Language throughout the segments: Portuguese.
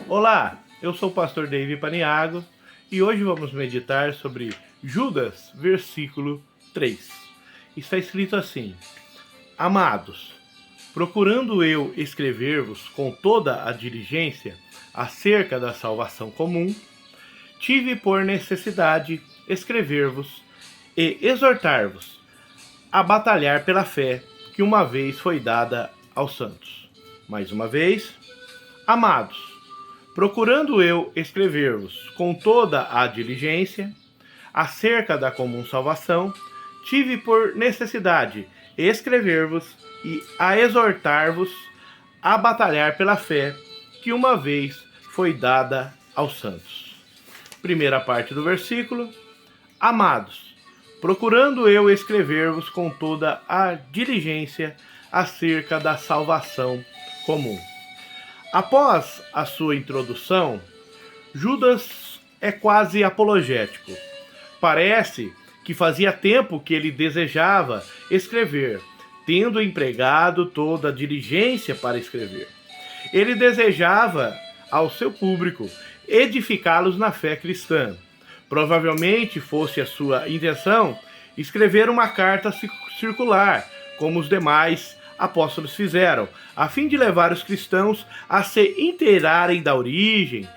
Olá, eu sou o pastor David Paniago e hoje vamos meditar sobre Judas, versículo 3. Está escrito assim: Amados, procurando eu escrever-vos com toda a diligência acerca da salvação comum, tive por necessidade escrever-vos e exortar-vos a batalhar pela fé que uma vez foi dada aos santos. Mais uma vez, amados, procurando eu escrever-vos com toda a diligência acerca da comum salvação, tive por necessidade escrever-vos e a exortar-vos a batalhar pela fé que uma vez foi dada aos santos. Primeira parte do versículo: Amados, procurando eu escrever-vos com toda a diligência acerca da salvação comum. Após a sua introdução, Judas é quase apologético. Parece que fazia tempo que ele desejava escrever, tendo empregado toda a diligência para escrever. Ele desejava ao seu público edificá-los na fé cristã. Provavelmente fosse a sua intenção escrever uma carta circular, como os demais apóstolos fizeram, a fim de levar os cristãos a se inteirarem da origem,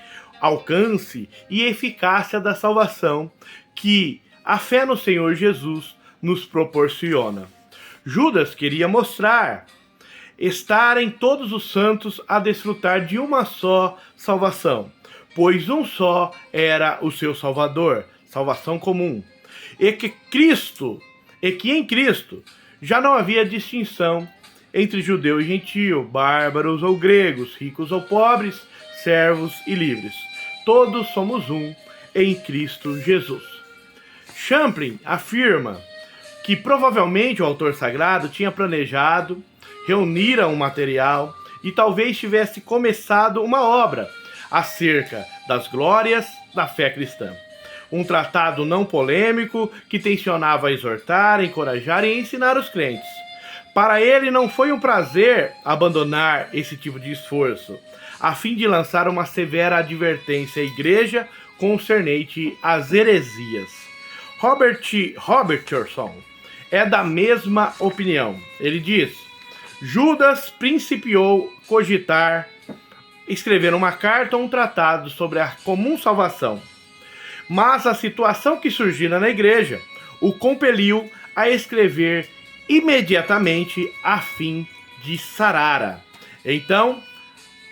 alcance e eficácia da salvação que a fé no Senhor Jesus nos proporciona. Judas queria mostrar estarem todos os santos a desfrutar de uma só salvação, pois um só era o seu Salvador, salvação comum, e que em Cristo já não havia distinção entre judeu e gentio, bárbaros ou gregos, ricos ou pobres, servos e livres. Todos somos um em Cristo Jesus. Champlin afirma que provavelmente o autor sagrado tinha planejado reunir um material e talvez tivesse começado uma obra acerca das glórias da fé cristã. Um tratado não polêmico que tensionava exortar, encorajar e ensinar os crentes. Para ele não foi um prazer abandonar esse tipo de esforço, a fim de lançar uma severa advertência à igreja concernente às heresias. Robertson é da mesma opinião. Ele diz: Judas principiou cogitar escrever uma carta ou um tratado sobre a comum salvação, mas a situação que surgira na igreja o compeliu a escrever imediatamente a fim de sarara. Então,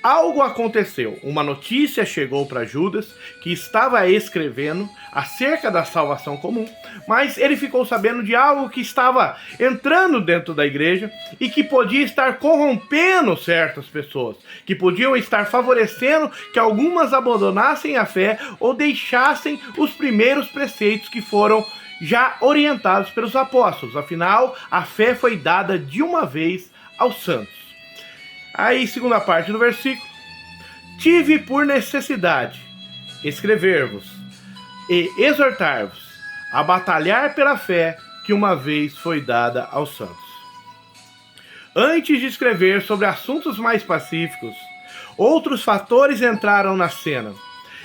algo aconteceu. Uma notícia chegou para Judas, que estava escrevendo acerca da salvação comum, mas ele ficou sabendo de algo que estava entrando dentro da igreja e que podia estar corrompendo certas pessoas, que podiam estar favorecendo que algumas abandonassem a fé ou deixassem os primeiros preceitos que foram já orientados pelos apóstolos. Afinal, a fé foi dada de uma vez aos santos. Aí, segunda parte do versículo: Tive por necessidade escrever-vos e exortar-vos a batalhar pela fé que uma vez foi dada aos santos. Antes de escrever sobre assuntos mais pacíficos, outros fatores entraram na cena.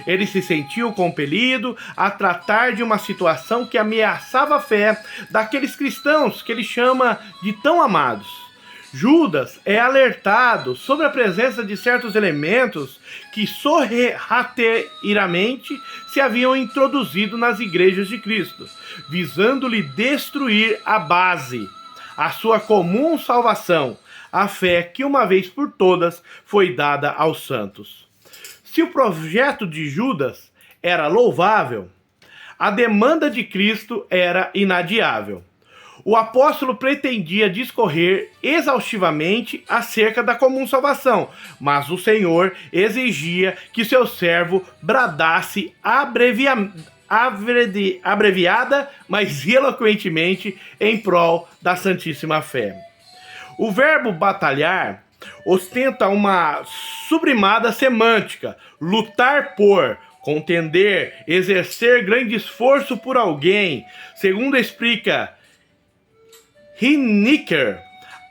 Ele se sentiu compelido a tratar de uma situação que ameaçava a fé daqueles cristãos que ele chama de tão amados. Judas é alertado sobre a presença de certos elementos que sorrateiramente se haviam introduzido nas igrejas de Cristo, visando-lhe destruir a base, a sua comum salvação, a fé que uma vez por todas foi dada aos santos. Se o projeto de Judas era louvável, a demanda de Cristo era inadiável. O apóstolo pretendia discorrer exaustivamente acerca da comum salvação, mas o Senhor exigia que seu servo bradasse abreviada, mas eloquentemente em prol da santíssima fé. O verbo batalhar ostenta uma sublimada semântica: lutar por, contender, exercer grande esforço por alguém. Segundo explica Hinnicker,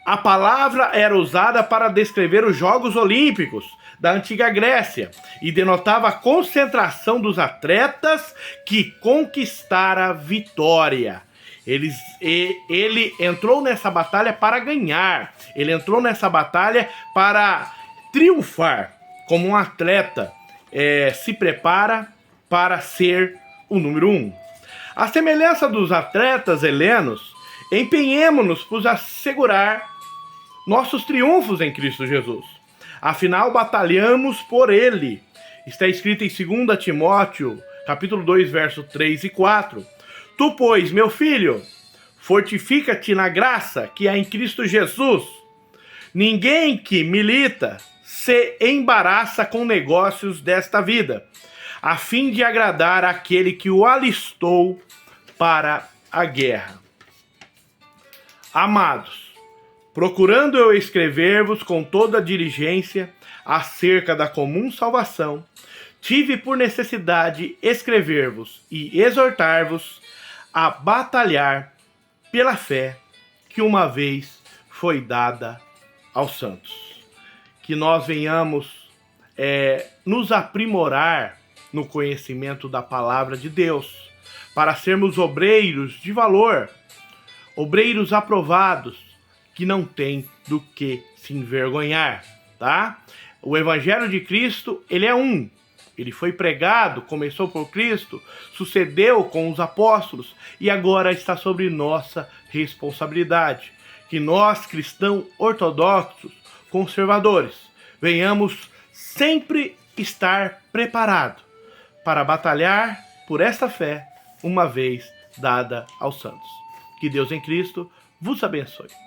a palavra era usada para descrever os Jogos Olímpicos da antiga Grécia e denotava a concentração dos atletas que conquistara a vitória. Ele entrou nessa batalha para ganhar, ele entrou nessa batalha para triunfar, como um atleta se prepara para ser o número 1. À semelhança dos atletas helenos, empenhemo-nos por assegurar nossos triunfos em Cristo Jesus. Afinal, batalhamos por Ele. Está escrito em 2 Timóteo, capítulo 2, verso 3 e 4. Tu, pois, meu filho, fortifica-te na graça que há em Cristo Jesus. Ninguém que milita se embaraça com negócios desta vida, a fim de agradar aquele que o alistou para a guerra. Amados, procurando eu escrever-vos com toda a diligência acerca da comum salvação, tive por necessidade escrever-vos e exortar-vos a batalhar pela fé que uma vez foi dada aos santos. Que nós venhamos nos aprimorar no conhecimento da palavra de Deus, para sermos obreiros de valor, obreiros aprovados, que não tem do que se envergonhar, tá? O Evangelho de Cristo, ele é um. Ele foi pregado, começou por Cristo, sucedeu com os apóstolos e agora está sobre nossa responsabilidade. Que nós, cristãos ortodoxos, conservadores, venhamos sempre estar preparados para batalhar por esta fé uma vez dada aos santos. Que Deus em Cristo vos abençoe.